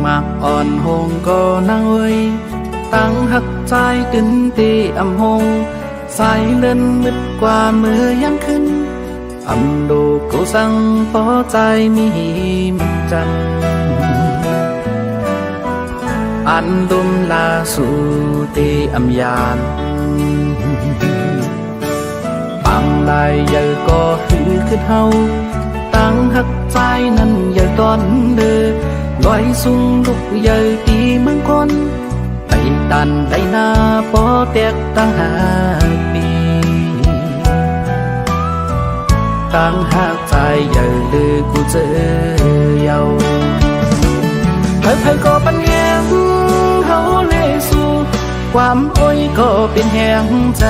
มากอ่อนหงก็นางเอ้ยตั้งหักใจตึนตีอำหงสายเดินมืดกว่าเมื่อยังขึ้นอำดูกูสั่งพอใจมีมจันอันดุมลาสู่ตีอำยานปังลายใหญ่ก็หือขึ้นเฮาตั้งหักใจนั้นใหญ่ตอนเด้อลอยสูงลุกใหญ่ตีเมืองคนไปตันได้หน้าปอแตกตั้ง5 ปีตั้งหักใจใหญ่เลยกูเจอเยาเพิ่ก็ปัญญาเฮาเลยสู่ความโอ้ยก็เป็นแหงใจ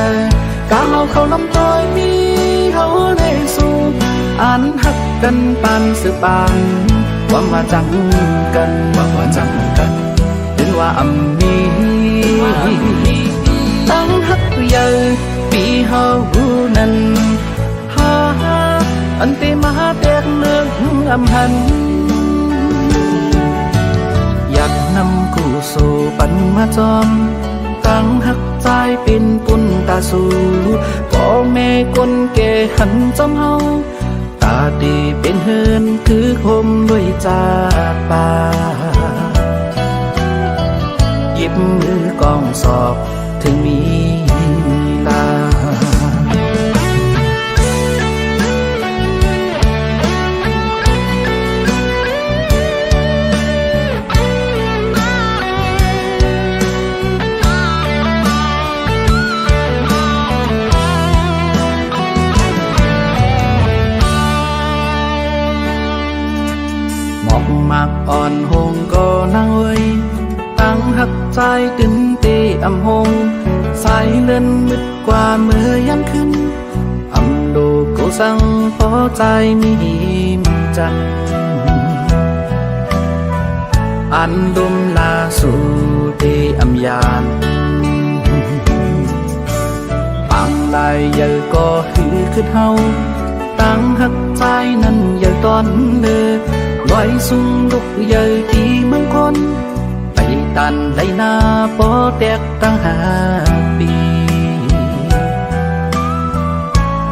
กาเขาน้ำต้อยมีเฮาเลยสู่อันหักกันปานสืบบานหวังว่าจังกันเป็นว่าอำมีตั้งหักใหญ่ปีเฮานั้นอันตีมาแตกเลือกอำหันอยากนำกูสู่ปันมาจอมตั้งหักใจเป็นปุ่นตาสู่พ่อแม่คนแก่หันจอมเฮาตาดีเป็นเฮือนคือคมด้วยจากป่าหยิบมือกองสอบถึงมีลามากอ่อนหงก็นางเอ้ยตั้งหักใจตึนตีอำหงสายเลื่อนมืดกว่าเมื่อยังขึ้นอำดูกูสั่งพอใจมีมจันอันดุมลาสู่ตีอำยานปังลายใหญ่ก็หือขึ้นเฮาตั้งหักใจนั้นใหญ่ตอนเด้อลอยสูงลุกใหญ่ตีเมืองคนไปตันไหลหน้าปอแตกตั้ง5 ปี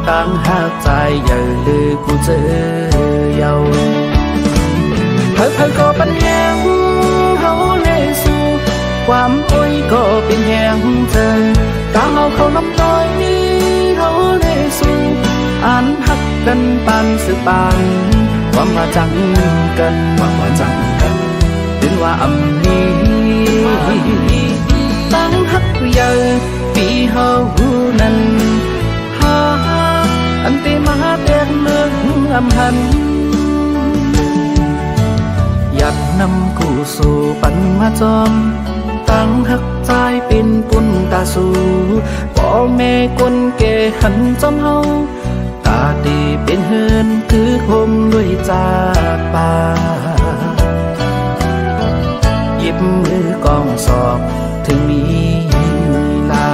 ตั้งหักใจใหญ่เลยกูเจอเยาเพิ่ก็ปัญญาเฮาเลยสู่ความโอ้ยก็เป็นแหงเธอกาเขาน้ำต้อยมีเฮาเลยสู่อันหักกันปานสืบบานหวังว่าจังกันเป็นว่าอำมีตั้งหักใหญ่ปีเฮานั้นอันตีมาแตกเลือกอำหันอยากนำกูสู่ปันมาจอมตั้งหักใจเป็นปุ่นตาสู่พ่อแม่คนแก่หันจอมเฮาตาดีเป็นเฮือนคือคมด้วยจากป่าหยิบมือกองสอบถึงมีลา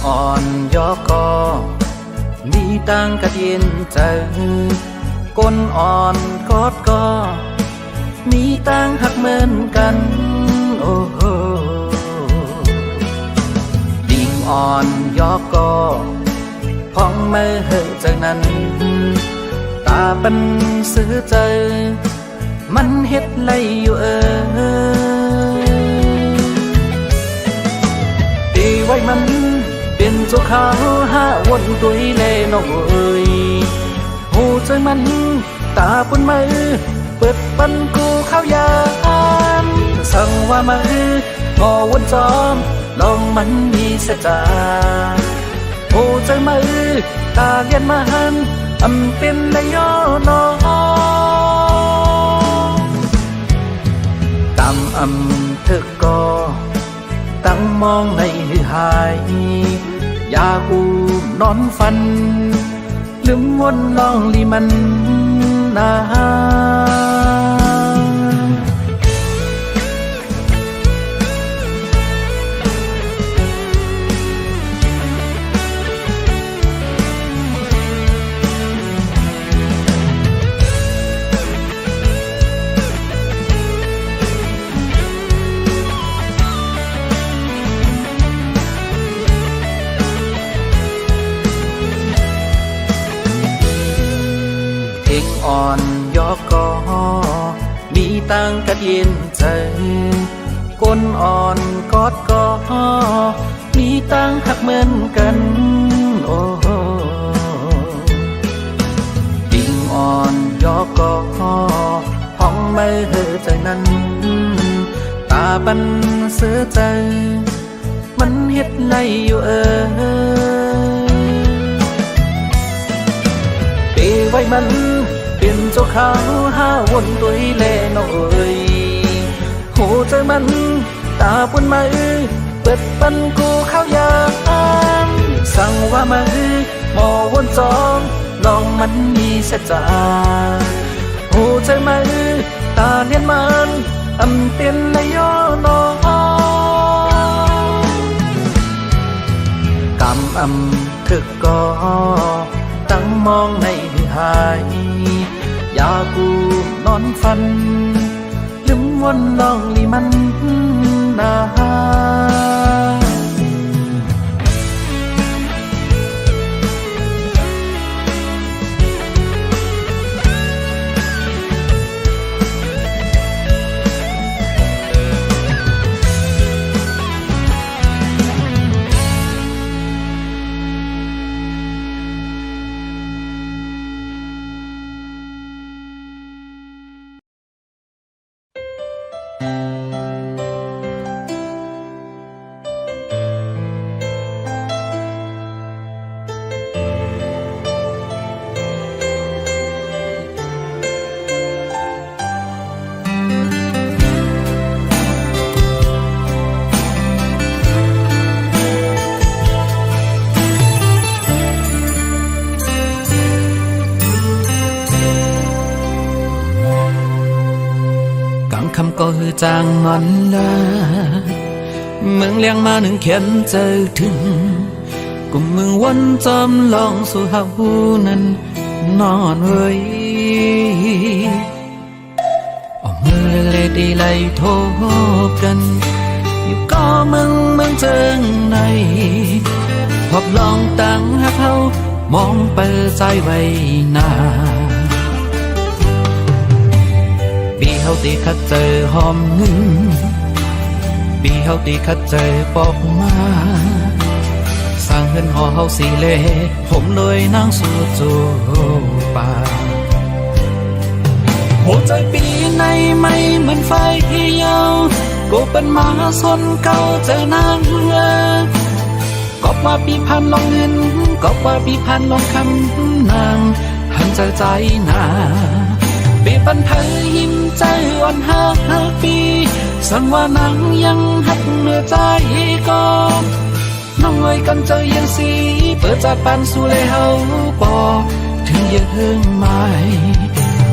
อ่อนยอกก็มีตั้งกระเทียนใจก้นอ่อนกอดก็มีตั้งหักเหมือนกันโอ้โหดิ่งอ่อนยอกก็พอง มาเหอะจากนั้นตาปันซื้อเจอมันเฮ็ดไรอยู่ตีไว้มันเป็นเจ้าขาวหาวนตุยเล่นเอ้ยหูใจมันตาปนมือเปิดปันกูเข้ายามสั่งว่ามืองอวนจอมลองมันมีเสจาหูใจมือตาเลียนมันอำเป็นเลยย่อนอตามอำเธอก็ตั้งมองในหายอยากอูนอนฝันลืมวนลองลีมันนาอ่อนยอกก็มีตั้งกระเย็นใจก้นอ่อนกอดก็มีตั้งหักเหมือนกันโอ้ดิ่งอ่อนยอกก็ห้องไม่เหอใจนั้นตาบันเสือใจมันเฮ็ดไรอยู่ปีไว้มันเป็นเจ้าขาวหาวนตุยเล่นเอ้ยหูใจมันตาปนมือเปิดปันกูเข้ายามสั่งว่ามือหมอวนจอมลองมันมีเสจาหูใจมือตาเลียนมันอำเป็นเลยย่อนอกำถึกก็ตั้งมองในหายอยากกูนอนฝันลืมวนลองลีมันนาคำก็คือจางงอนละเมืองเลี้ยงมาหนึ่งเขียนเจอถึงกุมมึงวนจอมลองสู่หาหูนั้นนอนเว้ยออกมือเล่ดีไล่โทบกันอยู่ก็มึงเจิงในพบลองตั้งหาเขามองเปิดใจไว้หน้าปีเฮาตีคัดเจอหอมหนึ่งปีเฮาตีคัดเจอปอกมาสร้างเฮือนหอเฮาสีเล่ผมเลยนั่งสู่จูป่าหัวใจปีในไม่เหมือนไฟที่ยาวกูเป็นมาสนเก่าเจอนางก็ว่าปีพันลองเงินก็ว่าปีพันลองคำนางหันใจนาปีปันเธอยิ้มใจอ่อนหักปีสั่งว่านางยังหักเนื้อใจก็น้องเอ่ยกันเจอยังสีเปิดใจปันสู่เลยเฮาปอถึงยังไม่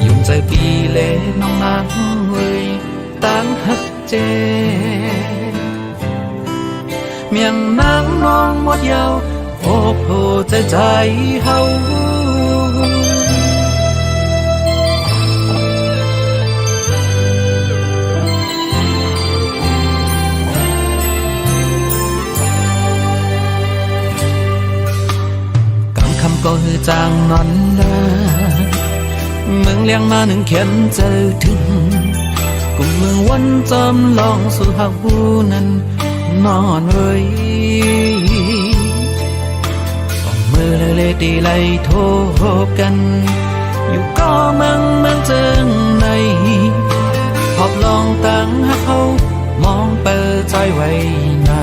ยุ่งใจปีเล่น้องนางเอ่ยตั้งหักเจเมียงนางน้องหมดยาวโอ้โหใจเฮาก ก็หือจางนอนลาเมืองเลี้ยงมาหนึ่งเข็มเจอถึงกุมเมืองวันจำลองสู่หักบูนั้นนอนเว้ยมือเลยตีไล่โทบกันอยู่ก็เมืองเจิงในพอบลองตั้งหักเขามองเปิดใจไว้นา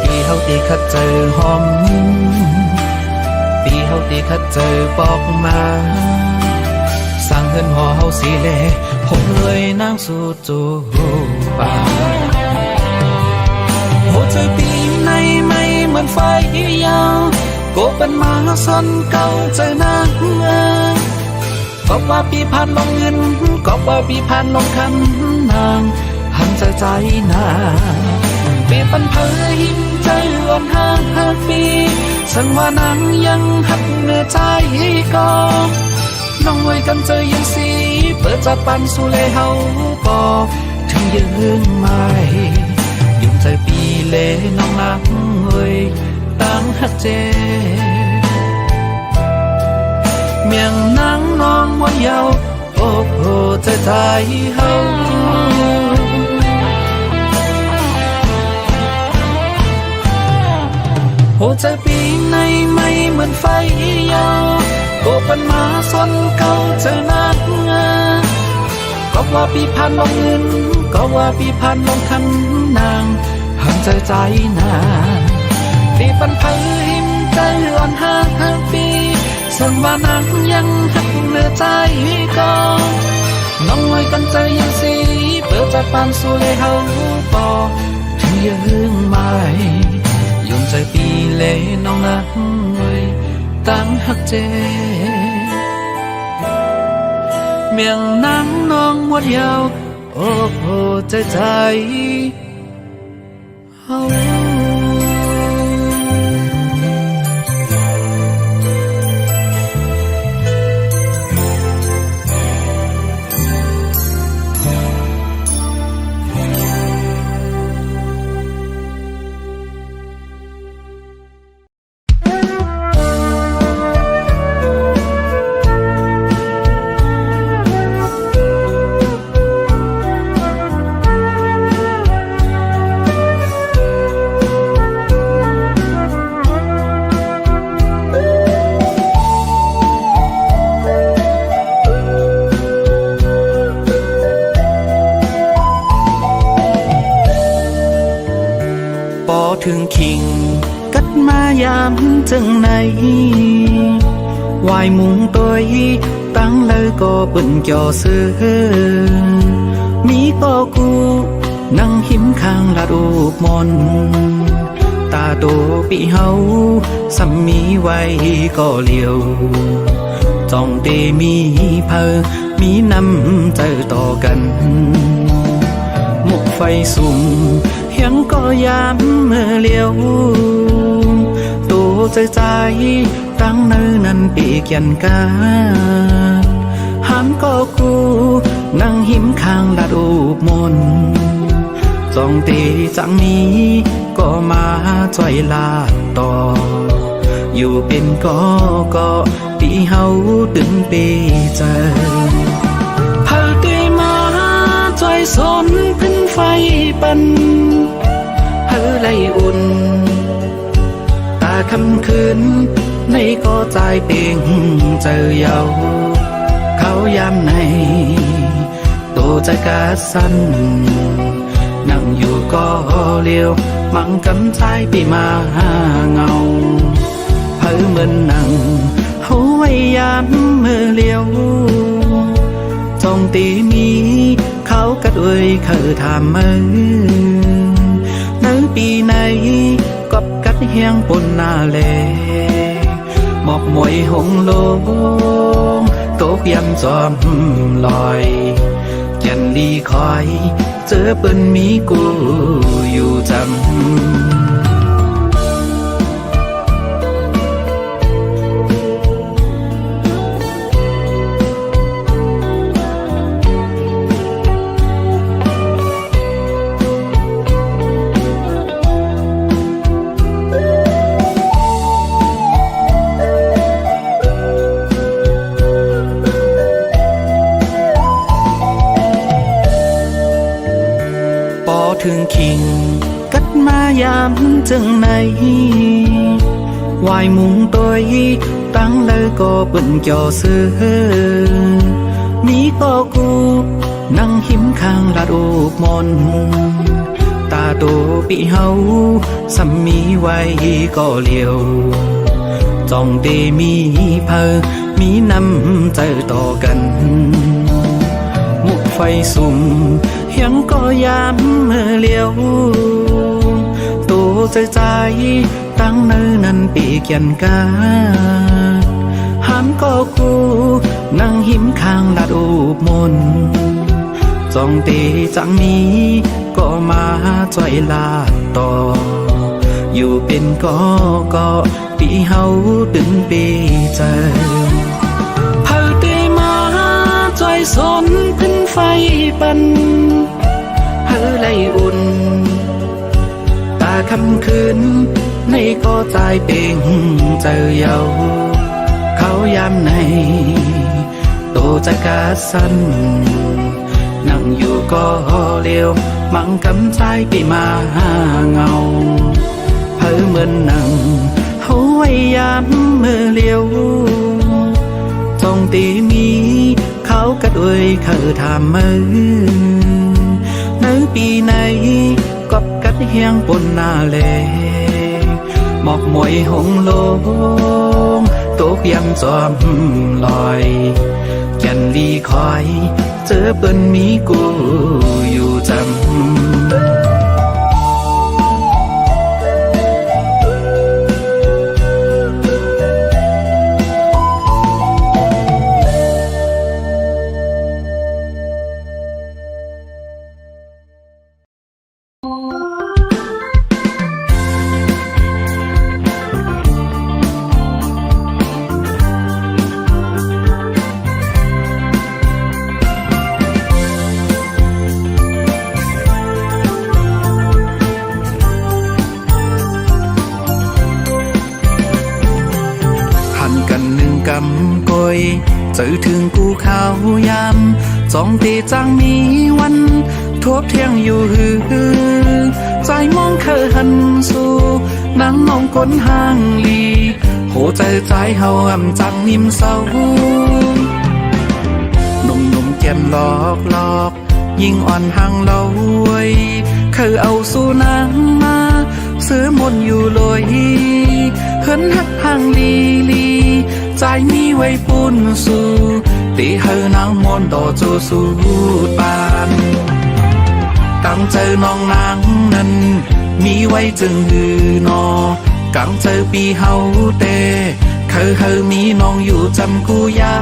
ปีเฮาตีคัดเจอหอมปีเฮาตีคัดเจอปอกมาสร้างเฮือนหอเฮาสีเลผมเลยนั่งสู่จูป่าโหใจปีในไม่เหมือนไฟยาวโกเป็นมาซอนเก่าใจนางก็ว่าปีผ่านลงเงินก็ว่าปีผ่านลงคำนางหันใจนาปีปันเพยหิมใจอ่อนห่างปีฉันว่านางยังหักเนื้อใจก็น้องไว้กันเจอยังสีเปิดจัดปันสู่เลเฮาก็ถึงยืนไม่ยุ่งใจปีเลน้องนักเว้ยตั้งหักเจเมียงนางน้องวันเยาว์โอ้โหใจใจเฮาโหใจปีในไม่เหมือนไฟยาวโกเป็นมาซนเก่าเจอหนักก็ว่าปีผ่านลงเงินก็ว่าปีผ่านลงคำนางหันใจนาปีปันเพยหิมใจอ่อนห่างปีสันว่านางยังหักเนื้อใจก็น้องไว้กันใจยังสีเปิดจัดปานสู่เลเฮาปอถึงยืนไม่ยุ่งใจปีเลน้องนักเว้ยตั้งหักเจเมียงนางน้องวัดยาวโอ้โหใจเฮาถึงคิงกัดมายามจังไหนวายมุงตัวตั้งเลยก็ปุ่นจ่อเสือมีก็กูนั่งหิมข้างละรูปมนตาโตปีเฮาสัมมีไว้ก็เลียวจ้องเตมีเพอมีน้ำใจต่อกันมุกไฟสุ่มยังก็ยามเมื่อเลี้ยวตัวใจตั้งเนื้อนั้นปีกยันกาหันก็กูนั่งหิมข้างละรูปมนจ้องตีจังนี้ก็มาจ่อยลาดต่ออยู่เป็นก็ปีเฮาตึงปีใจพาเตมาจ่อยสนขึ้นไฟปันไล่อุ่นตาคำคืนในก็ใจเป่งเจอเยาเขายามในตัวใจกาสั้นนั่งอยู่ก็เลี้ยวมังกำใจปีมาเงาเพิ่เหมือนนั่งเขาไว้ยามเมื่อเลี้ยวจงตีมีเขากระด้วยเขาทำมือปีในกบกัดเฮียงปนนาเลหมอกมวยหงโลงตกยำจอมลอยแก่นดีคอยเจอปืนมีกูอยู่จำ ถึงคิงกัดมายามจึงในวายมุงตัวตั้งเลยก็เปิ่นเกี่ยวเสือมีก็กูนั่งหิมข้างลาดอุกมนตาโตปีเฮาสัมมีไว้ก็เลียวจองเตมีเพอมีน้ำใจต่อกันมุกไฟสุ่มยังก็ยามเมื่อเลียวตัวใจตั้งเนื้อนั้นปีกยันกาหันก็กูนั่งหิมข้างลาดอุบมนจองเตจังนี้ก็มาจ่อยลาดต่ออยู่เป็นก็ปีเฮาตึงปีใจเผาเตมาจ่อยสนขึ้นไฟปันเฮาไล่อุ่นตาคำคืนในก็ตายเป่งเจอเยาเขายามในโตจะกาสั้นนั่งอยู่ก็เลี้ยวมังกำใจปีมาเงาเพ้อเหมือนนั่งเฮาไว้ยามเมื่อเลี้ยวจงตีมีเขากัดเอ้ยเขาทำมือในปีไหนกอบกัดเฮียงปนหน้าเลหมอกมวยหงโลงตกยำจอมลอยแก่นลีคอยเจอเปิ้นมีกูอยู่จำกอยเจอถึงกูข้าวยามจองตีจังมีวันทบเที่ยงอยู่หือใจมองเคยหันสู่นั่งมองก้นห้างลีโหใจเฮาอ่ำจังนิ่มเศร้าหนุ่มแก้มหลอกยิ่งอ่อนห่างเล่าไว้เคยเอาสู่นางมาซื้อมนอยู่ลอยเฮินหักห่างลีใจมีไว้ปุ่นสู่ตีเฮานางมนต่อจูสูดปานกังเจอน้องนางนั้นมีไว้จึงหือนอกังเจอปีเฮาเตเคยมีน้องอยู่จำกูยา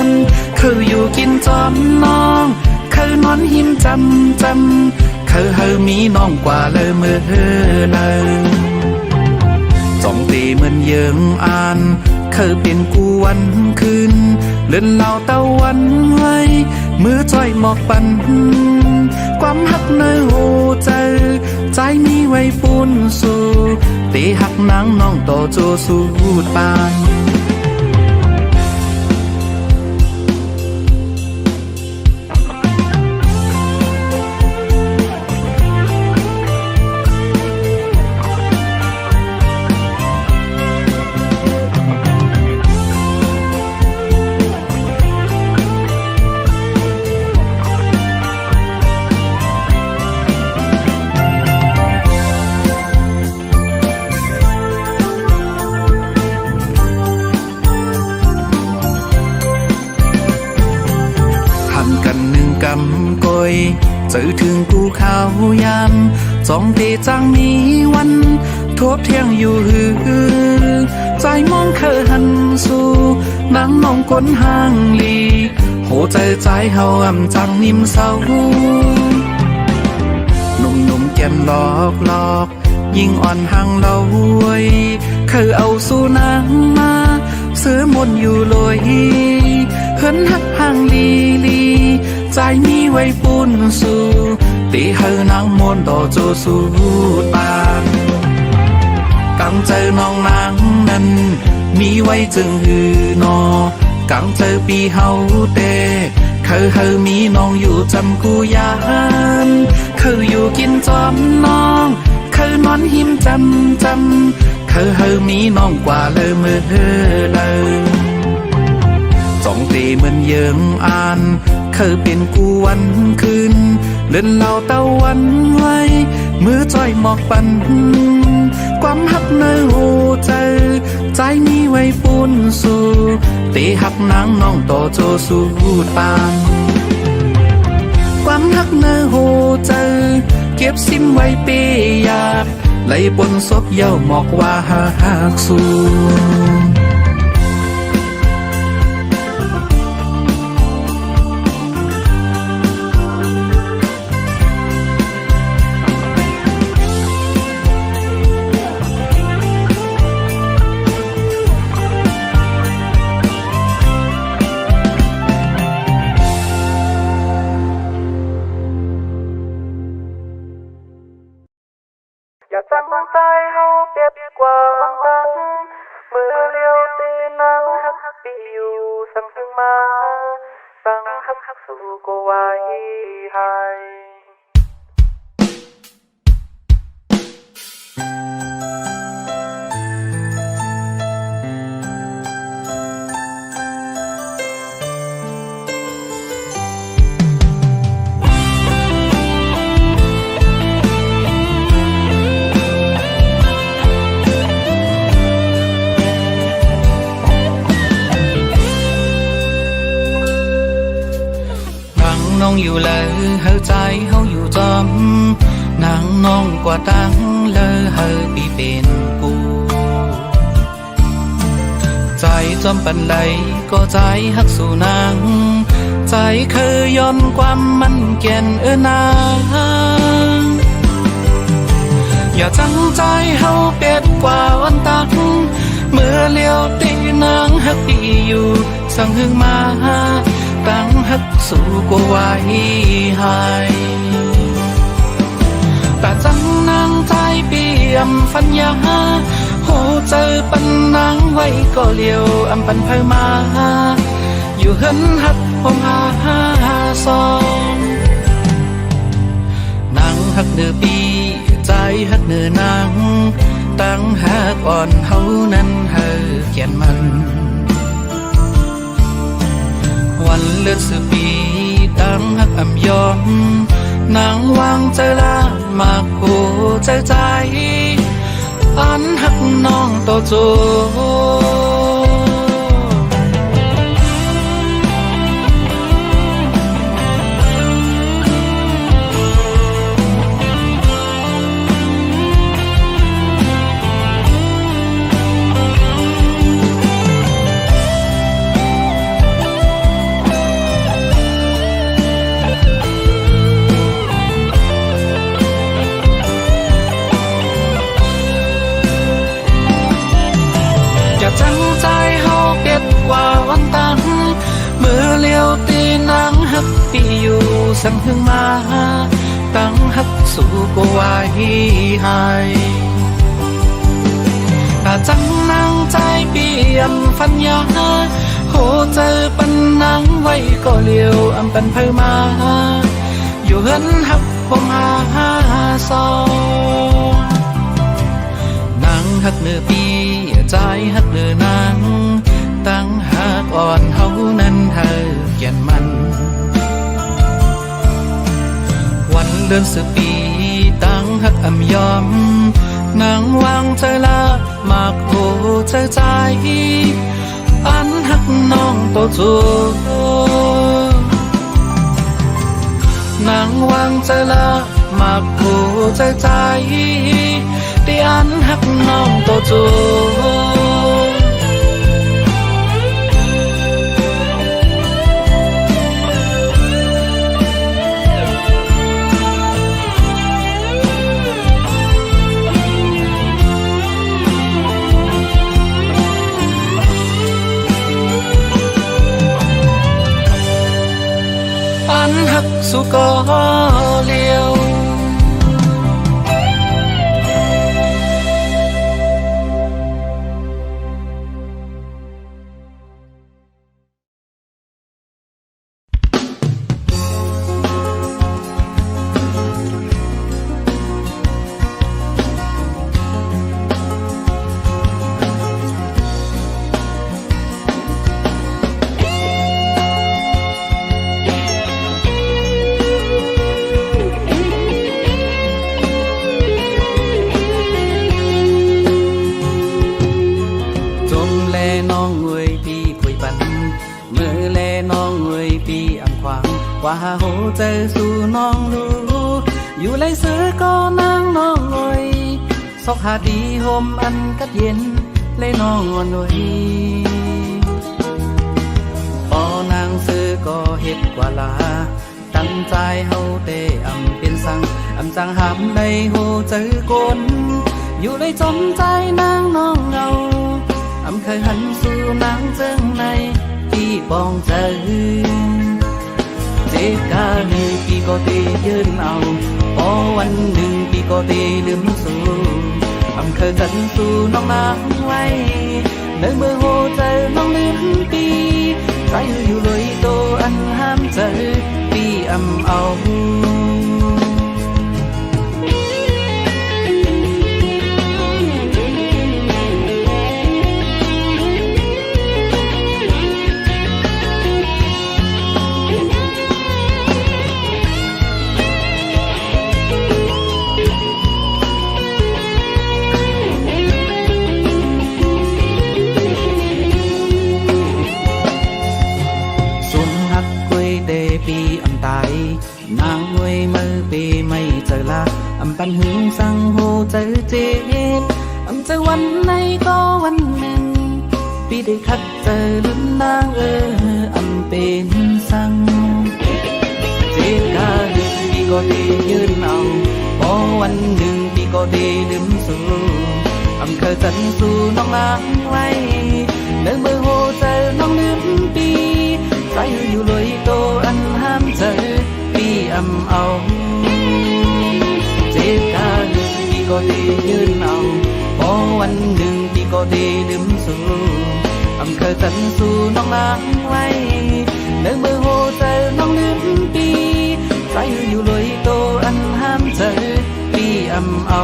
นเคยอยู่กินจอมน้องเคยนอนหิมจำเคยมีน้องกว่าเลยเมื่อเลยจองตีเหมือนเยิงอ่านเคยเป็นกูวันคืนเลื่อนเหล่าตะวันไว้มือจ้อยหมอกปันความหักในหูใจมีไว้ปุ่นสู่ตีหักนางน้องต่อโจสูดปานกอยเจอถึงกูข้าวยามจองเตจังมีวันทบเที่ยงอยู่หือใจมองเคยหันสู่นั่งมองก้นห้างลีโหใจเฮาอ่ำจังนิ่มเศร้าหนุ่มแก้มหลอกยิ่งอ่อนห่างเล่าไว้เคยเอาสู่นางมาซื้อมนอยู่ลอยเฮินหักห่างลีใจมีไว้ปุ่นสู่ตีเฮานางมนต่อโจสูดปานกังเจอน้องนางนั้นมีไว้จึงหือนอกังเจอปีเฮาเตเคยมีน้องอยู่จำกูยานเคยอยู่กิน จอมน้องเคยนอนหิมจำเคยเฮอมีน้องกว่าเลยมือเลยสองตีเหมือนเยิงอ่านเคยเป็นกูวันคืนเล่นเหล่าตะวันไว้มือจ้อยหมอกปันความหักเนื้อหูใจมีไว้ปูนสู่ตีหักนางน้องต่อโจสู่ตามความหักเนื้อหูเก็บซิมไว้เปียกไหลบนศพเย้าหมอกว่าหักสู่อย่าสั่งใจเฮาเปรียบกว่าอันตังมือเลียวตีนังหักปีอยู่สั่งถึงมาสั่งหักสู่ก็ไว้ให้น้องอยู่เลยเฮอใจเฮาอยู่จอมนางน้องกว่าตั้งเลยเฮอปีเป็นกูใจจอมปันใดก็ใจฮักสู่นางใจเคยย้อนความมันเก่นนางอย่าจังใจเฮาเป็ดกว่าวันตักเมื่อเลี้ยวตีนางฮักปีอยู่สั่งหึงมาตั้งหักสู่ก็ไว้ให้แต่จังนางใจเปี่ยมฟันยาโหเจอปันนางไว้ก็เลี้ยวอำปันเพอมาอยู่เหินหักผมหาซองนางหักเนื้อปีใจหักเนื้อนางตั้งหาก่อนเฮานั้นเฮอเขียนมันวันเลือดสืบปีตั้งหักอ่ำยอมนางวางใจละมากโหใจอันหักน้องโตโจจังใจเฮาเปียดกว่าวันตังมือเลี้ยวตีนางหักปีอยู่สั่งถึงมาตั้งหักสู่ก็ไว้ให้แต่จังนางใจเปี่ยมฟันยาโหเจอปันนางไว้ก็เลี้ยวอำปันเพอมาอยู่เหินหักผมหาซองนางหักเนื้อปีใจหักเดือนางตั้งหากอ่อนเฮานั้นเฮอเขียนมันวันเดือนสืบปีตั้งหักอ่ำยอมนางวางใจละมากโหใจอันหักน้องโตจูนางวางใจละมากโหใจที่อันหักน้องโตจูอันหักสุก็เลี้ยว โหเจอสู่น้องรู้อยู่ไรซื้อก็นางน้องงอยซอกหาดีโฮมอันกัดเย็นเลยน้องอ่อนหน่อยปอนางซื้อก็เฮ็ดกว่าลาตั้งใจเฮาเตเป็นสั่งจังหามได้โหเจอกนอยู่เลยจมใจนางน้องเงาเคยหันสู่นางเจิงในที่ปองเจอเจ็บกาหนึ่งปีก็ตียืนเอาพอวันหนึ่งปีก็ตีลืมสู่เคยกันสู่น้องนางไว้ในเมื่อโหเจอน้องลืมปีใจอยู่เลยโตอันห้ามเจอปีเอาปีตายนางงวยมือปีไม่เจอละปันหึงสั่งโหเจอเจ็บเจอวันไหนก็วันหนึ่งปีได้คัดเจอลุ้นนางเป็นสั่งเจ็บกาหนึ่งปีก็ได้ยืนเอาพอวันหนึ่งปีก็ได้ลืมสู่เคยจันสู่น้องนางไว้เดินมือโหเจอน้องลืมปีใจอยู่เลยโตอันห้ามเจอปีเอาเจ็บกาหนึ่งปีก็ได้ยืนเอาพอวันหนึ่งปีก็ได้ลืมสู่เคยจันสู่น้องนางไว้เดินมือโหเจอน้องลืมปีใจอยู่เลยโตอันห้ามเจอปีเอา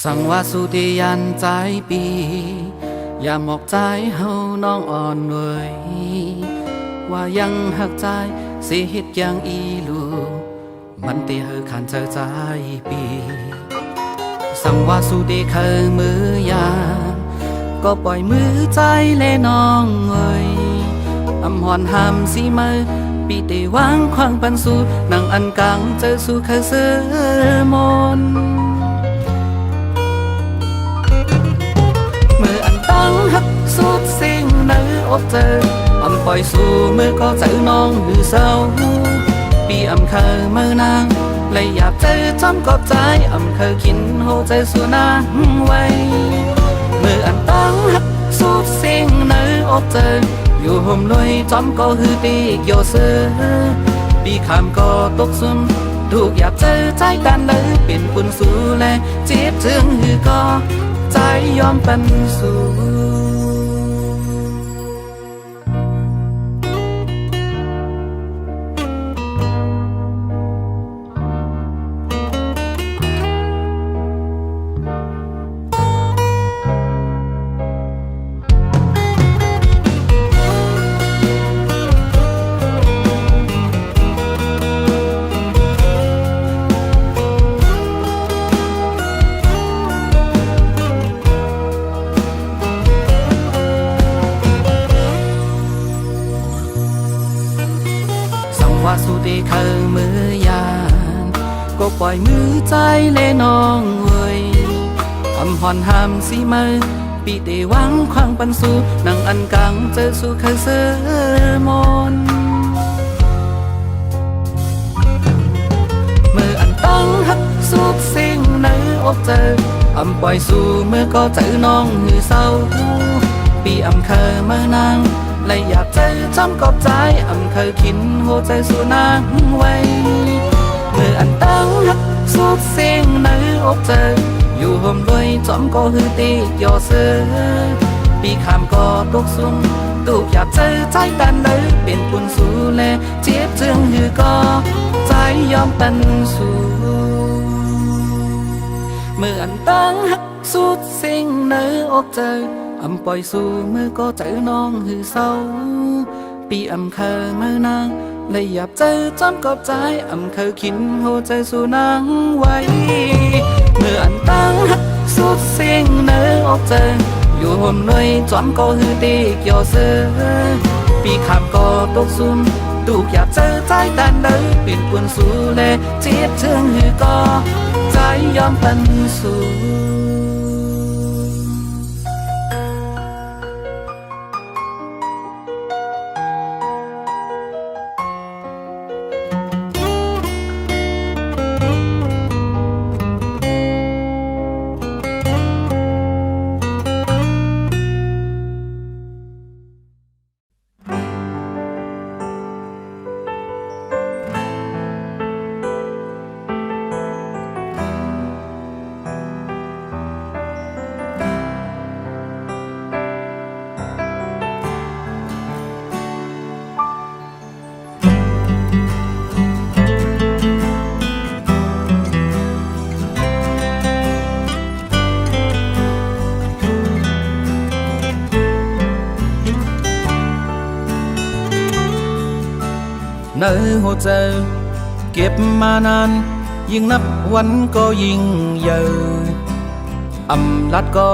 สั่งว่าสุติยันใจปีอย่าหมอกใจเฮาน้องอ่อนเว้ยว่ายังหักใจสิเฮ็ดอย่างอีลูมันตีเฮอขันเจอใจปีสั่งว่าสุติเคยมือยามก็ปล่อยมือใจเลน้องเว้ยหอนห้ามสิมือปีได้วางควางปันสู่นางอันกังเจอสู่เคยเสือมนตั้งหักสุดสิ่งในอกเจอปล่อยสู่มือก็เจอน้องหรือเศร้าปีเคยมือนางเลยอยากเจอจำกอบใจเคยกินโหใจสู่นางไว้มือตั้งหักสุดสิ่งในอกเจออยู่ห่มลอยจำก็ฮือตีกโยเสือปีคำก็ตกซุ่มถูกอยากเจอใจกันเลยเป็นปุ่นสู่แลเจ็บถึงฮือก็ใจยอมปันสู่ว่าสุติเคยมือยานก็ปล่อยมือใจเลน้องเว้ยหอนห้ามสิมือปีได้วางควางปันสู่นางอันกังเจอสู่เคยเสือมนมือตั้งหักสุดสิ่งในอกเจอปล่อยสู่มือก็เจอน้องหือเศร้าปีเคยมือนางเลยอยากเจอจำกอบใจเคยกินโหใจสู่นางไว้มือตั้งหักสุดสิ่งในอกเจอ อยู่ห่มด้วยจอมก็ฮือตียอเสือปีขามก็ตกซุ่มตูกอยากเจอใจตันเลยเป็นปุ่นสู่แลเจ็บจึงฮือก็ใจยอมเป็นสู่เมื่ออันตั้งหักสุดสิ่งเนื้ออกเจออำปล่อยสู่เมื่อก็เจอน้องฮือเศร้าปีอำเคยเมื่อนางเลยอยากเจอจอมกอบใจอำเคยคิดโหใจสู่นางไว้เมื่ออันตั้งหักสุดสิ่งเนื้ออกเจออยู่ห่มหน่วยจอมก็ฮือตีกยอเสือปีขามก็ตกซุ่มตูกอยากเจอใจแต่เดินเป็นปุ่นสู่แลเจ็บเชิงฮือก็ใจยอมเป็นสู่ในหัวใจเก็บมานานยิ่งนับวันก็ยิ่งเยอะอำลัดก็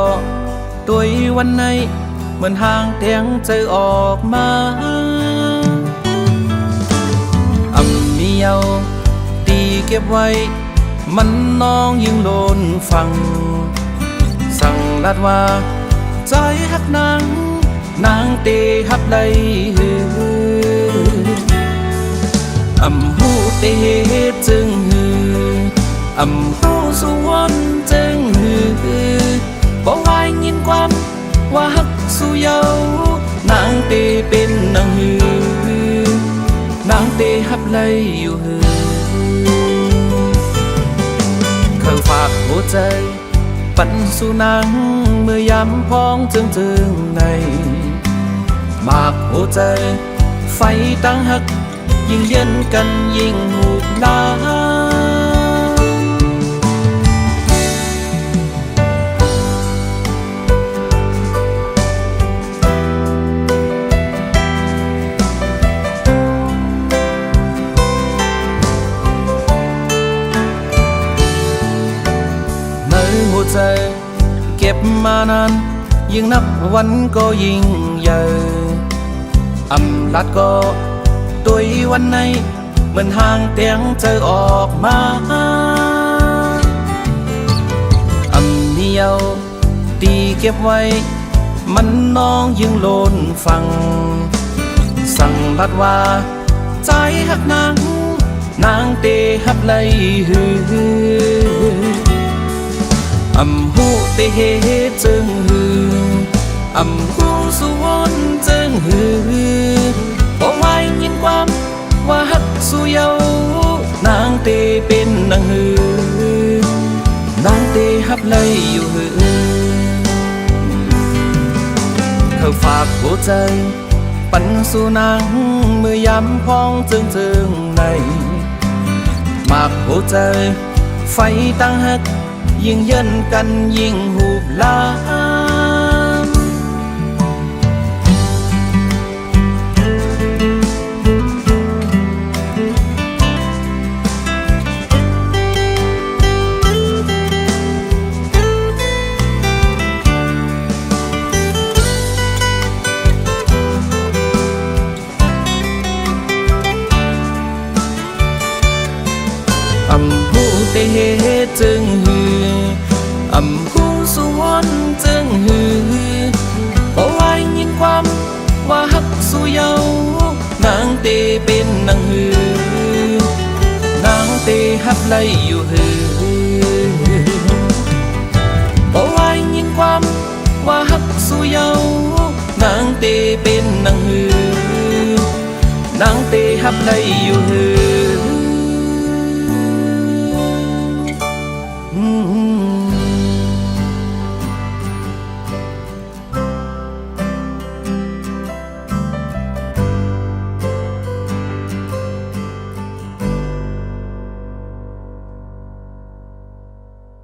ตัววันในเหมือนห่างเตียงใจออกมาอำมีเยาตีเก็บไว้มันน้องยิ่งโลนฟังสั่งลัดว่าใจหักนางเตหับเลยอำหูเตจึงฮืออำหูสวนจึงฮือบอกว่ายินความว่าฮักสู่เยานางเตเป็นนางฮือนางเตฮับเลยอยู่ฮือเขาฝากหัวใจปันสู่นางเมื่อยามพ้องจึงในมากหัวใจไฟตั้งฮักยิ่งเย็นกันยิ่งหูกลาในหัวใจเก็บมานานยิ่งนับวันก็ยิ่งใหญ่อำลัดก็ตัววันในเหมือนห่างเตียงเจอออกมาอำเนียวตีเก็บไว้มันน้องยิ่งโลนฟังสั่งลัดว่าใจหักนางเตหับเลยฮืออำหูเตจึงฮืออำหูสวนจึงฮือบอกว่ายินความว่าฮักสู่เยานางเตเป็นนางฮือนางเตฮับเลยอยู่ฮือเขาฝากหัวใจปันสู่นางเมื่อยามพ้องจึงในมากหัวใจไฟตั้งฮักยิ่งเย็นกันยิ่งหูบลาอำหูเตจึงฮืออำหูสวนจึงฮือบอกว่ายินความว่าฮักสู่เยานางเตเป็นนางฮือนางเตฮับเลยอยู่ฮือบอกว่ายินความว่าฮักสู่เยานางเตเป็นนางฮือนางเตฮับเลยอยู่ฮือ